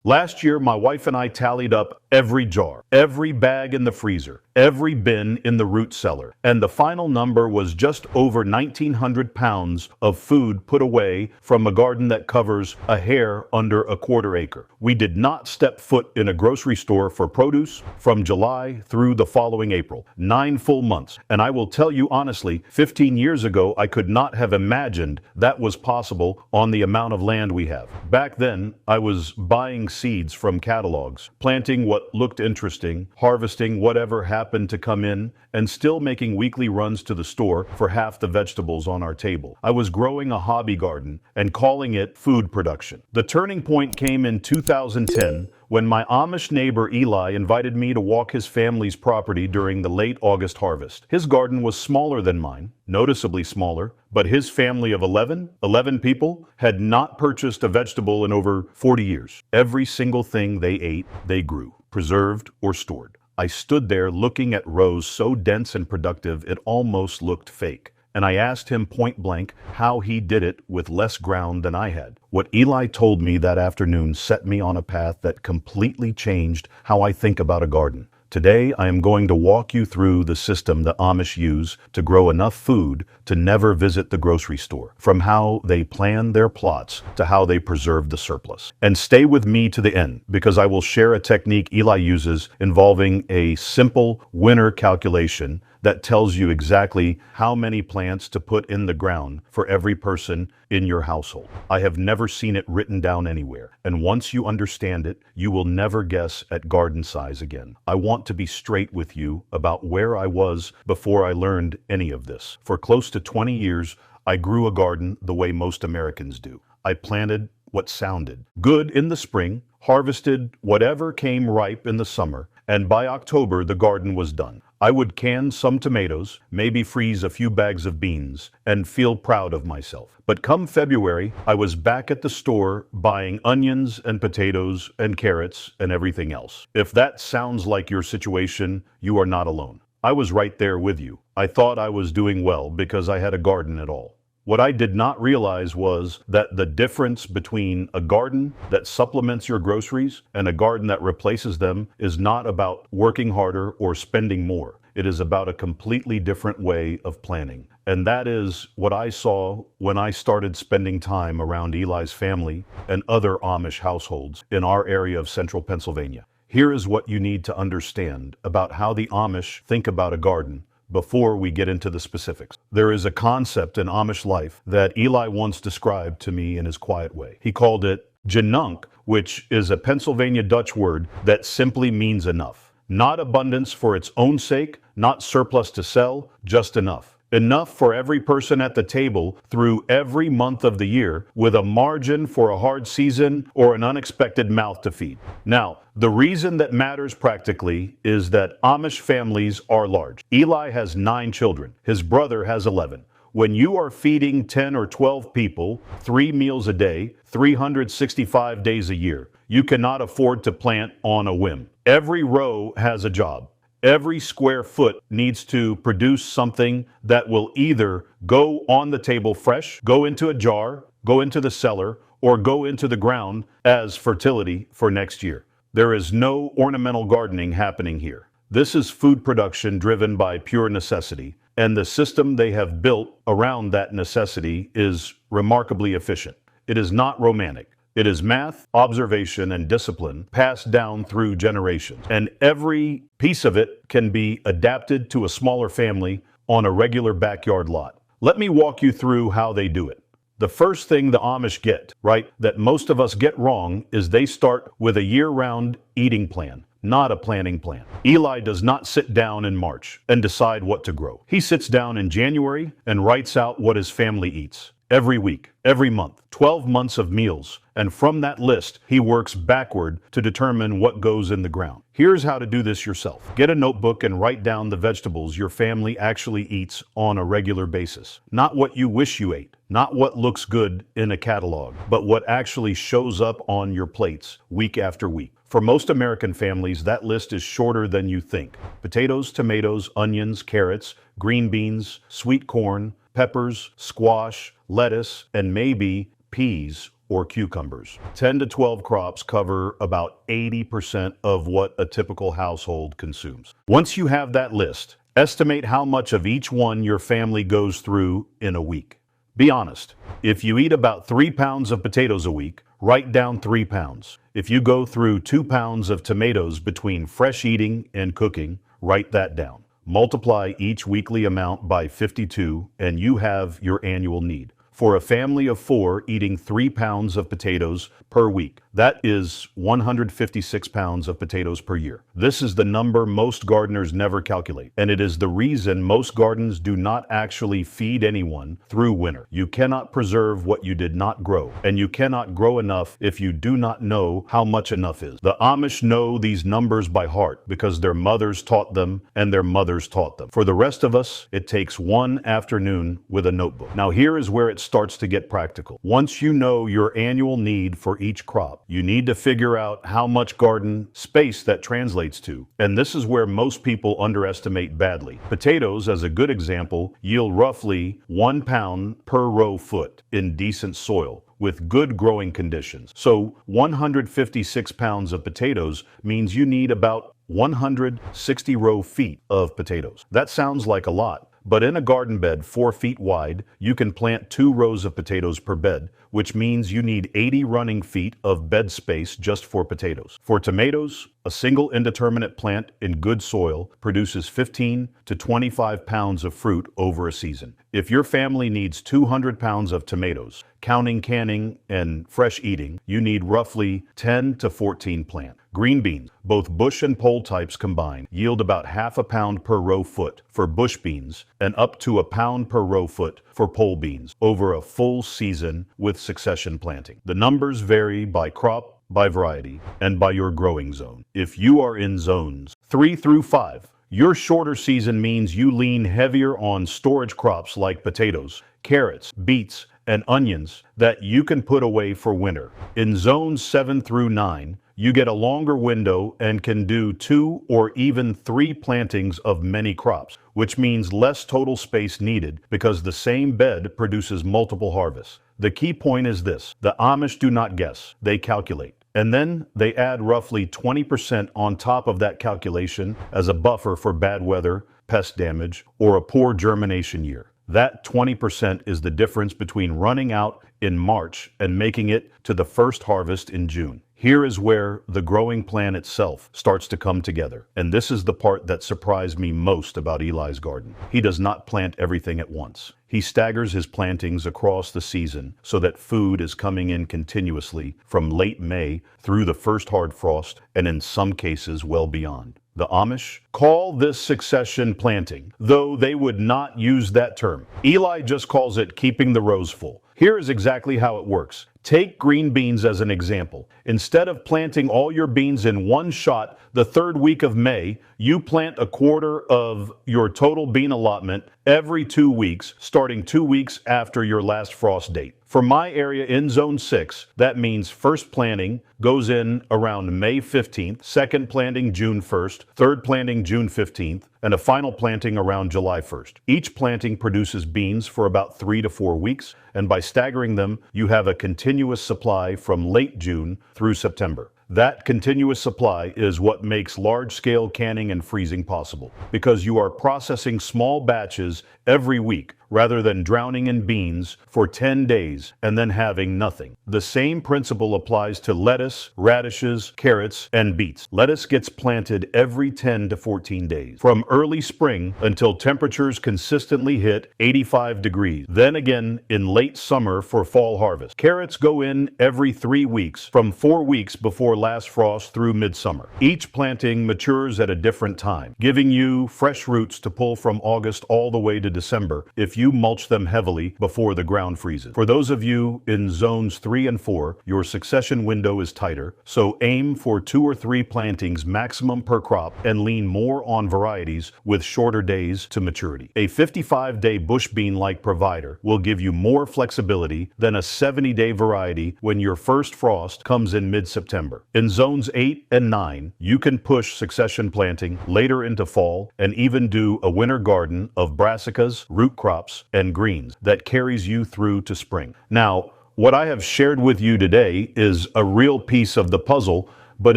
Last year, my wife and I tallied up every jar, every bag in the freezer, every bin in the root cellar, and the final number was just over 1,900 pounds of food put away from a garden that covers a hair under a quarter acre. We did not step foot in a grocery store for produce from July through the following April, 9 full months. And I will tell you honestly, 15 years ago, I could not have imagined that was possible on the amount of land we have. Back then, I was buying seeds from catalogs, planting what looked interesting, harvesting whatever happened to come in, and still making weekly runs to the store for half the vegetables on our table. I was growing a hobby garden and calling it food production. The turning point came in 2010 when my Amish neighbor Eli invited me to walk his family's property during the late August harvest. His garden was smaller than mine, noticeably smaller, but his family of 11 people, had not purchased a vegetable in over 40 years. Every single thing they ate, they grew, preserved, or stored. I stood there looking at rows so dense and productive it almost looked fake. And I asked him point blank how he did it with less ground than I had. What Eli told me that afternoon set me on a path that completely changed how I think about a garden. Today, I am going to walk you through the system the Amish use to grow enough food to never visit the grocery store, from how they plan their plots to how they preserve the surplus. And stay with me to the end, because I will share a technique Eli uses involving a simple winter calculation that tells you exactly how many plants to put in the ground for every person in your household. I have never seen it written down anywhere, and once you understand it, you will never guess at garden size again. I want to be straight with you about where I was before I learned any of this. For close to 20 years, I grew a garden the way most Americans do. I planted what sounded good in the spring, harvested whatever came ripe in the summer, and by October the garden was done. I would can some tomatoes, maybe freeze a few bags of beans, and feel proud of myself. But come February, I was back at the store buying onions and potatoes and carrots and everything else. If that sounds like your situation, you are not alone. I was right there with you. I thought I was doing well because I had a garden at all. What I did not realize was that the difference between a garden that supplements your groceries and a garden that replaces them is not about working harder or spending more. It is about a completely different way of planning. And that is what I saw when I started spending time around Eli's family and other Amish households in our area of central Pennsylvania. Here is what you need to understand about how the Amish think about a garden before we get into the specifics. There is a concept in Amish life that Eli once described to me in his quiet way. He called it genunk, which is a Pennsylvania Dutch word that simply means enough. Not abundance for its own sake, not surplus to sell, just enough. Enough for every person at the table through every month of the year, with a margin for a hard season or an unexpected mouth to feed. Now, the reason that matters practically is that Amish families are large. Eli has 9 children. His brother has 11. When you are feeding 10 or 12 people 3 meals a day, 365 days a year, you cannot afford to plant on a whim. Every row has a job. Every square foot needs to produce something that will either go on the table fresh, go into a jar, go into the cellar, or go into the ground as fertility for next year. There is no ornamental gardening happening here. This is food production driven by pure necessity, and the system they have built around that necessity is remarkably efficient. It is not romantic. It is math, observation, and discipline passed down through generations. And every piece of it can be adapted to a smaller family on a regular backyard lot. Let me walk you through how they do it. The first thing the Amish get, right, that most of us get wrong is they start with a year-round eating plan, not a planning plan. Eli does not sit down in March and decide what to grow. He sits down in January and writes out what his family eats. Every week, every month, 12 months of meals, and from that list, he works backward to determine what goes in the ground. Here's how to do this yourself. Get a notebook and write down the vegetables your family actually eats on a regular basis. Not what you wish you ate, not what looks good in a catalog, but what actually shows up on your plates week after week. For most American families, that list is shorter than you think. Potatoes, tomatoes, onions, carrots, green beans, sweet corn, peppers, squash, lettuce, and maybe peas or cucumbers. 10 to 12 crops cover about 80% of what a typical household consumes. Once you have that list, estimate how much of each one your family goes through in a week. Be honest. If you eat about 3 pounds of potatoes a week, write down 3 pounds. If you go through 2 pounds of tomatoes between fresh eating and cooking, write that down. Multiply each weekly amount by 52 and you have your annual need. For a family of 4 eating 3 pounds of potatoes per week, that is 156 pounds of potatoes per year. This is the number most gardeners never calculate, and it is the reason most gardens do not actually feed anyone through winter. You cannot preserve what you did not grow, and you cannot grow enough if you do not know how much enough is. The Amish know these numbers by heart because their mothers taught them and their mothers taught them. For the rest of us, it takes one afternoon with a notebook. Now here is where it starts to get practical. Once you know your annual need for each crop, you need to figure out how much garden space that translates to. And this is where most people underestimate badly. Potatoes, as a good example, yield roughly 1 pound per row foot in decent soil with good growing conditions. So 156 pounds of potatoes means you need about 160 row feet of potatoes. That sounds like a lot. But in a garden bed 4 feet wide, you can plant 2 rows of potatoes per bed, which means you need 80 running feet of bed space just for potatoes. For tomatoes, a single indeterminate plant in good soil produces 15 to 25 pounds of fruit over a season. If your family needs 200 pounds of tomatoes, counting canning and fresh eating, you need roughly 10 to 14 plants. Green beans, both bush and pole types combined, yield about half a pound per row foot for bush beans and up to a pound per row foot for pole beans over a full season with succession planting. The numbers vary by crop, by variety, and by your growing zone. If you are in zones 3 through 5, your shorter season means you lean heavier on storage crops like potatoes, carrots, beets, and onions that you can put away for winter. In zones 7 through 9, you get a longer window and can do 2 or even 3 plantings of many crops, which means less total space needed because the same bed produces multiple harvests. The key point is this: the Amish do not guess, they calculate. And then they add roughly 20% on top of that calculation as a buffer for bad weather, pest damage, or a poor germination year. That 20% is the difference between running out in March and making it to the first harvest in June. Here is where the growing plan itself starts to come together. And this is the part that surprised me most about Eli's garden. He does not plant everything at once. He staggers his plantings across the season so that food is coming in continuously from late May through the first hard frost, and in some cases well beyond. The Amish call this succession planting, though they would not use that term. Eli just calls it keeping the rows full. Here is exactly how it works. Take green beans as an example. Instead of planting all your beans in one shot the 3rd week of May, you plant a quarter of your total bean allotment every 2 weeks, starting 2 weeks after your last frost date. For my area in Zone 6, that means first planting goes in around May 15th, second planting June 1st, third planting June 15th, and a final planting around July 1st. Each planting produces beans for about 3 to 4 weeks, and by staggering them, you have a continuous supply from late June through September. That continuous supply is what makes large-scale canning and freezing possible, because you are processing small batches every week rather than drowning in beans for 10 days and then having nothing. The same principle applies to lettuce, radishes, carrots, and beets. Lettuce gets planted every 10 to 14 days, from early spring until temperatures consistently hit 85 degrees, then again in late summer for fall harvest. Carrots go in every 3 weeks, from 4 weeks before last frost through midsummer. Each planting matures at a different time, giving you fresh roots to pull from August all the way to December if you mulch them heavily before the ground freezes. For those of you in zones 3 and 4, your succession window is tighter, so aim for 2 or 3 plantings maximum per crop and lean more on varieties with shorter days to maturity. A 55-day bush bean like Provider will give you more flexibility than a 70-day variety when your first frost comes in mid-September. In zones 8 and 9, you can push succession planting later into fall and even do a winter garden of brassicas, root crops, and greens that carries you through to spring. Now, What I have shared with you today is a real piece of the puzzle, but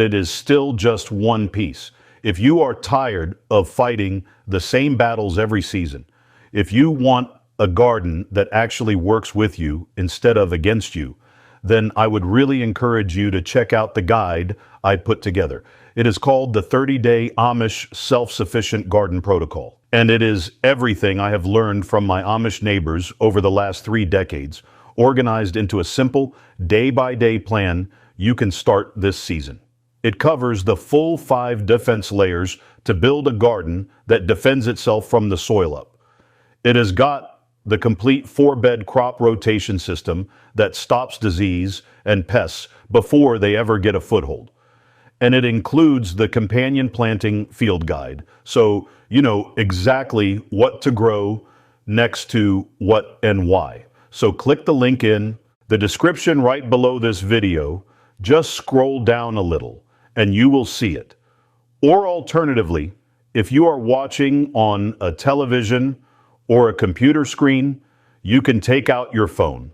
it is still just one piece. If you are tired of fighting the same battles every season, if you want a garden that actually works with you instead of against you, then I would really encourage you to check out the guide I put together. It is called the 30-Day Amish Self-Sufficient Garden Protocol. And it is everything I have learned from my Amish neighbors over the last 3 decades, organized into a simple, day-by-day plan you can start this season. It covers the full 5 defense layers to build a garden that defends itself from the soil up. It has got the complete 4-bed crop rotation system that stops disease and pests before they ever get a foothold. And it includes the companion planting field guide, so you know exactly what to grow next to what and why. So click the link in the description right below this video. Just scroll down a little and you will see it. Or alternatively, if you are watching on a television or a computer screen, you can take out your phone,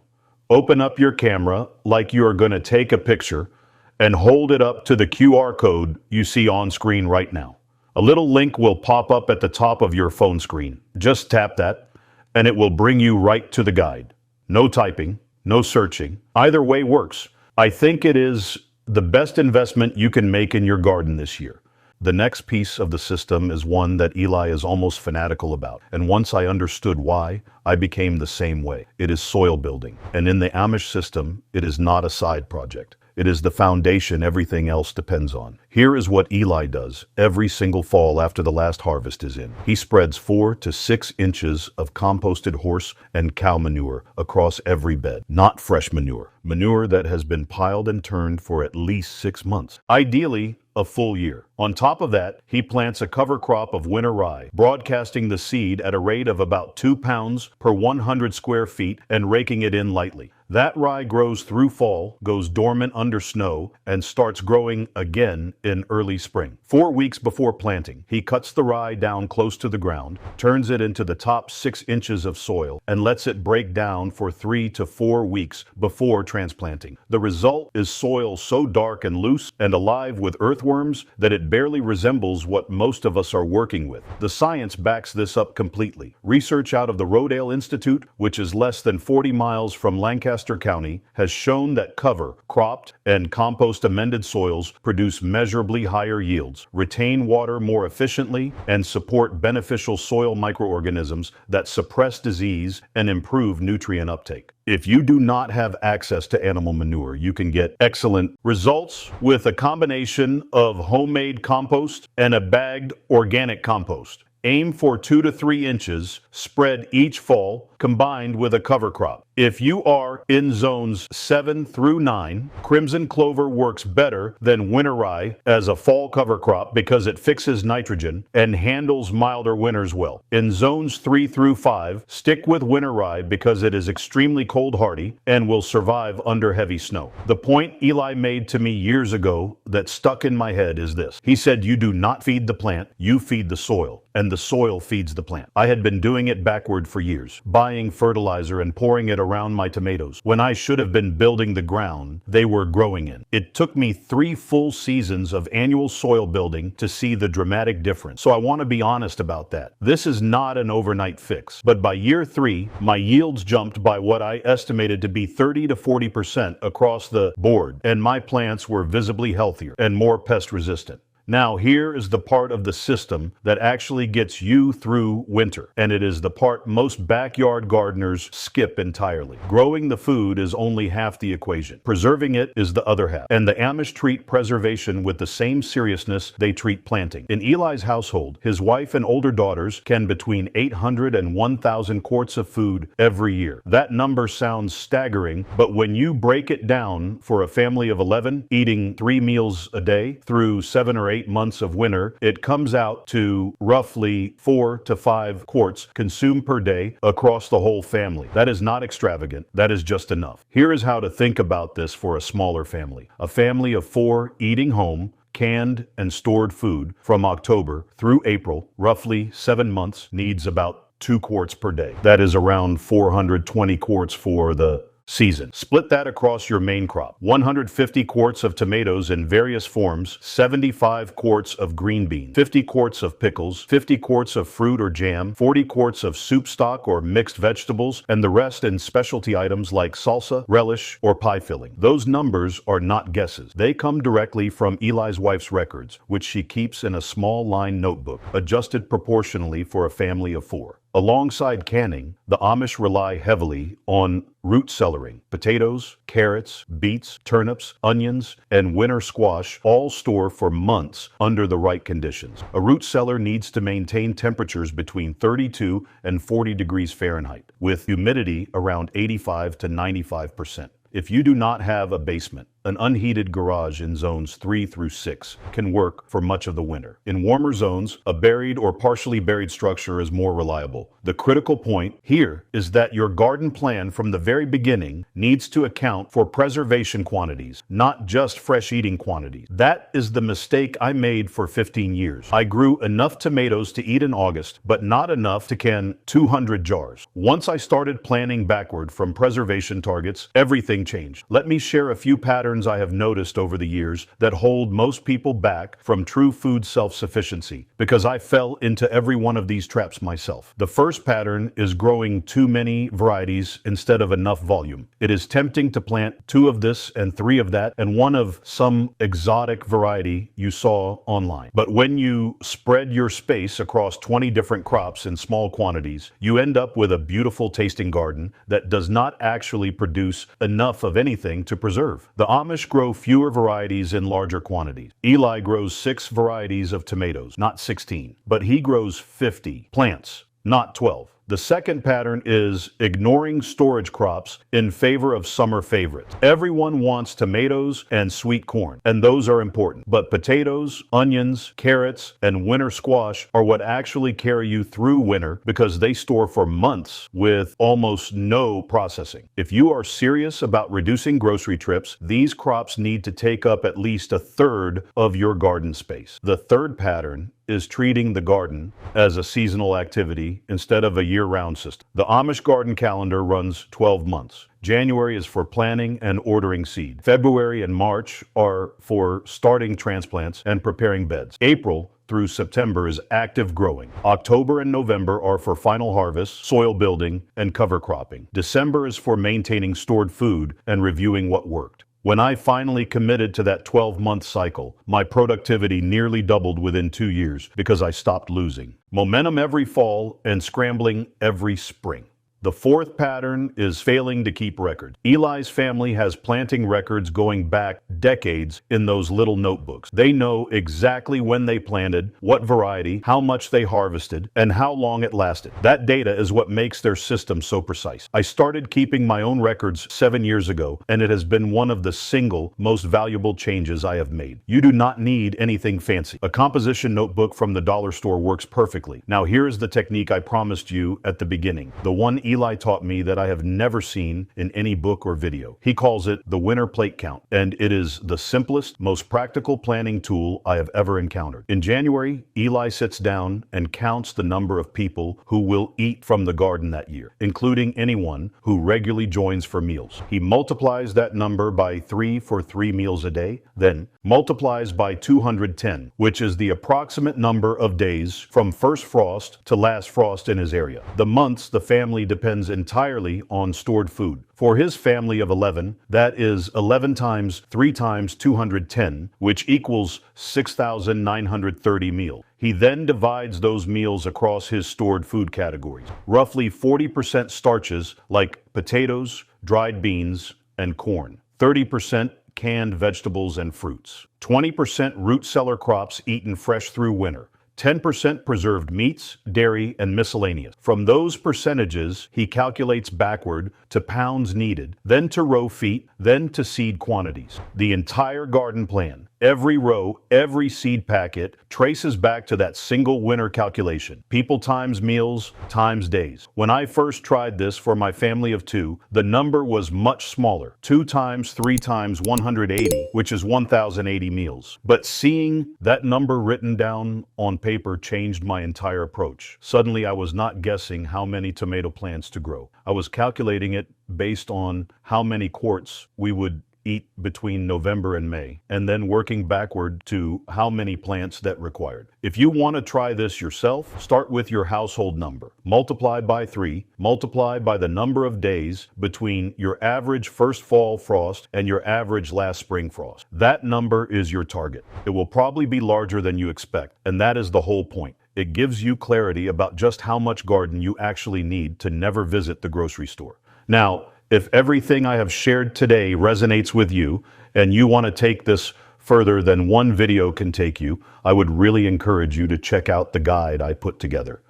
open up your camera like you are going to take a picture, and hold it up to the QR code you see on screen right now. A little link will pop up at the top of your phone screen. Just tap that, and it will bring you right to the guide. No typing, no searching. Either way works. I think it is the best investment you can make in your garden this year. The next piece of the system is one that Eli is almost fanatical about, and once I understood why, I became the same way. It is soil building, and in the Amish system, it is not a side project. It is the foundation everything else depends on. Here is what Eli does every single fall after the last harvest is in. He spreads 4 to 6 inches of composted horse and cow manure across every bed. Not fresh manure. Manure that has been piled and turned for at least 6 months. Ideally, a full year. On top of that, he plants a cover crop of winter rye, broadcasting the seed at a rate of about 2 pounds per 100 square feet and raking it in lightly. That rye grows through fall, goes dormant under snow, and starts growing again in early spring. 4 weeks before planting, he cuts the rye down close to the ground, turns it into the top 6 inches of soil, and lets it break down for 3 to 4 weeks before transplanting. The result is soil so dark and loose and alive with earthworms that it barely resembles what most of us are working with. The science backs this up completely. Research out of the Rodale Institute, which is less than 40 miles from Lancaster County, has shown that cover, cropped, and compost amended soils produce measurably higher yields, retain water more efficiently, and support beneficial soil microorganisms that suppress disease and improve nutrient uptake. If you do not have access to animal manure, you can get excellent results with a combination of homemade compost and a bagged organic compost. Aim for 2 to 3 inches, spread each fall, combined with a cover crop. If you are in zones 7 through 9, crimson clover works better than winter rye as a fall cover crop because it fixes nitrogen and handles milder winters well. In zones 3 through 5, stick with winter rye because it is extremely cold hardy and will survive under heavy snow. The point Eli made to me years ago that stuck in my head is this. He said, you do not feed the plant, you feed the soil, and the soil feeds the plant. I had been doing it backward for years, buying fertilizer and pouring it around my tomatoes. When I should have been building the ground they were growing in. It took me 3 full seasons of annual soil building to see the dramatic difference. So I want to be honest about that. This is not an overnight fix, but by year 3, my yields jumped by what I estimated to be 30 to 40% across the board, and my plants were visibly healthier and more pest resistant. Now, here is the part of the system that actually gets you through winter, and it is the part most backyard gardeners skip entirely. Growing the food is only half the equation. Preserving it is the other half, and the Amish treat preservation with the same seriousness they treat planting. In Eli's household, his wife and older daughters can between 800 and 1,000 quarts of food every year. That number sounds staggering, but when you break it down for a family of 11, eating 3 meals a day through 7 or 8 months of winter, it comes out to roughly 4 to 5 quarts consumed per day across the whole family. That is not extravagant. That is just enough. Here is how to think about this for a smaller family. A family of 4 eating home, canned and stored food from October through April, roughly 7 months, needs about 2 quarts per day. That is around 420 quarts for the season. Split that across your main crop. 150 quarts of tomatoes in various forms, 75 quarts of green beans, 50 quarts of pickles, 50 quarts of fruit or jam, 40 quarts of soup stock or mixed vegetables, and the rest in specialty items like salsa, relish, or pie filling. Those numbers are not guesses. They come directly from Eli's wife's records, which she keeps in a small line notebook, adjusted proportionally for a family of 4. Alongside canning, the Amish rely heavily on root cellaring. Potatoes, carrots, beets, turnips, onions, and winter squash all store for months under the right conditions. A root cellar needs to maintain temperatures between 32 and 40 degrees Fahrenheit, with humidity around 85 to 95%. If you do not have a basement, an unheated garage in zones 3 through 6 can work for much of the winter. In warmer zones, a buried or partially buried structure is more reliable. The critical point here is that your garden plan from the very beginning needs to account for preservation quantities, not just fresh eating quantities. That is the mistake I made for 15 years. I grew enough tomatoes to eat in August, but not enough to can 200 jars. Once I started planning backward from preservation targets, everything changed. Let me share a few patterns I have noticed over the years that hold most people back from true food self-sufficiency, because I fell into every one of these traps myself. The first pattern is growing too many varieties instead of enough volume. It is tempting to plant 2 of this and 3 of that and 1 of some exotic variety you saw online. But when you spread your space across 20 different crops in small quantities, you end up with a beautiful tasting garden that does not actually produce enough of anything to preserve. The Amish grow fewer varieties in larger quantities. Eli grows 6 varieties of tomatoes, not 16, but he grows 50 plants, not 12. The second pattern is ignoring storage crops in favor of summer favorites. Everyone wants tomatoes and sweet corn, and those are important. But potatoes, onions, carrots, and winter squash are what actually carry you through winter because they store for months with almost no processing. If you are serious about reducing grocery trips, these crops need to take up at least 1/3 of your garden space. The third pattern is treating the garden as a seasonal activity instead of a year-round system. The Amish garden calendar runs 12 months. January is for planting and ordering seed. February and March are for starting transplants and preparing beds. April through September is active growing. October and November are for final harvest, soil building, and cover cropping. December is for maintaining stored food and reviewing what worked. When I finally committed to that 12-month cycle, my productivity nearly doubled within 2 years because I stopped losing momentum every fall and scrambling every spring. The fourth pattern is failing to keep records. Eli's family has planting records going back decades in those little notebooks. They know exactly when they planted, what variety, how much they harvested, and how long it lasted. That data is what makes their system so precise. I started keeping my own records 7 years ago, and it has been one of the single most valuable changes I have made. You do not need anything fancy. A composition notebook from the dollar store works perfectly. Now here is the technique I promised you at the beginning. The one Eli taught me that I have never seen in any book or video. He calls it the winter plate count, and it is the simplest, most practical planning tool I have ever encountered. In January, Eli sits down and counts the number of people who will eat from the garden that year, including anyone who regularly joins for meals. He multiplies that number by 3 for 3 meals a day, then multiplies by 210, which is the approximate number of days from first frost to last frost in his area. The months the family depends entirely on stored food. For his family of 11, that is 11 times 3 times 210, which equals 6,930 meals. He then divides those meals across his stored food categories. Roughly 40% starches like potatoes, dried beans, and corn. 30% canned vegetables and fruits. 20% root cellar crops eaten fresh through winter. 10% preserved meats, dairy, and miscellaneous. From those percentages, he calculates backward to pounds needed, then to row feet, then to seed quantities. The entire garden plan Every row, every seed packet traces back to that single winter calculation. People times meals times days. When I first tried this for my family of 2, the number was much smaller. 2 times 3 times 180, which is 1,080 meals. But seeing that number written down on paper changed my entire approach. Suddenly I was not guessing how many tomato plants to grow. I was calculating it based on how many quarts we would eat between November and May, and then working backward to how many plants that required. If you want to try this yourself, start with your household number. Multiply by 3, multiply by the number of days between your average first fall frost and your average last spring frost. That number is your target. It will probably be larger than you expect, and that is the whole point. It gives you clarity about just how much garden you actually need to never visit the grocery store. Now, if everything I have shared today resonates with you and you want to take this further than one video can take you, I would really encourage you to check out the guide I put together.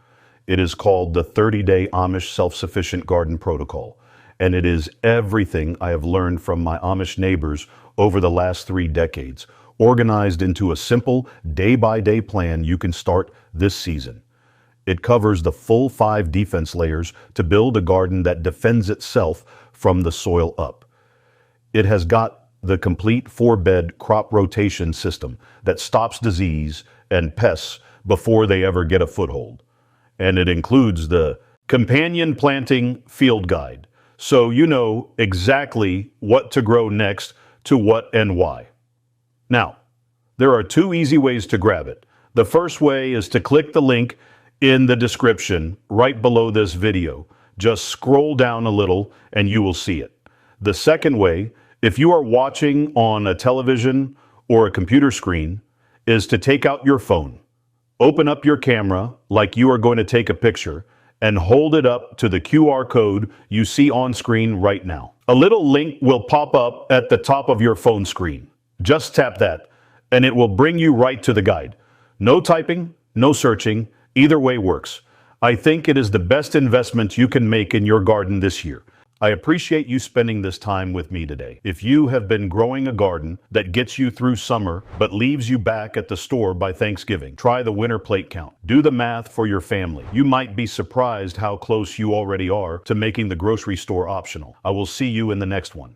It is called the 30-Day Amish Self-Sufficient Garden Protocol, and it is everything I have learned from my Amish neighbors over the last 3 decades, organized into a simple day-by-day plan you can start this season. It covers the full 5 defense layers to build a garden that defends itself from the soil up. It has got the complete 4-bed crop rotation system that stops disease and pests before they ever get a foothold. And it includes the companion planting field guide, so you know exactly what to grow next to what and why. Now, there are 2 easy ways to grab it. The first way is to click the link in the description right below this video. Just scroll down a little and you will see it. The second way, if you are watching on a television or a computer screen, is to take out your phone, open up your camera like you are going to take a picture, and hold it up to the QR code you see on screen right now. A little link will pop up at the top of your phone screen. Just tap that and it will bring you right to the guide. No typing, no searching, either way works. I think it is the best investment you can make in your garden this year. I appreciate you spending this time with me today. If you have been growing a garden that gets you through summer but leaves you back at the store by Thanksgiving, try the winter plate count. Do the math for your family. You might be surprised how close you already are to making the grocery store optional. I will see you in the next one.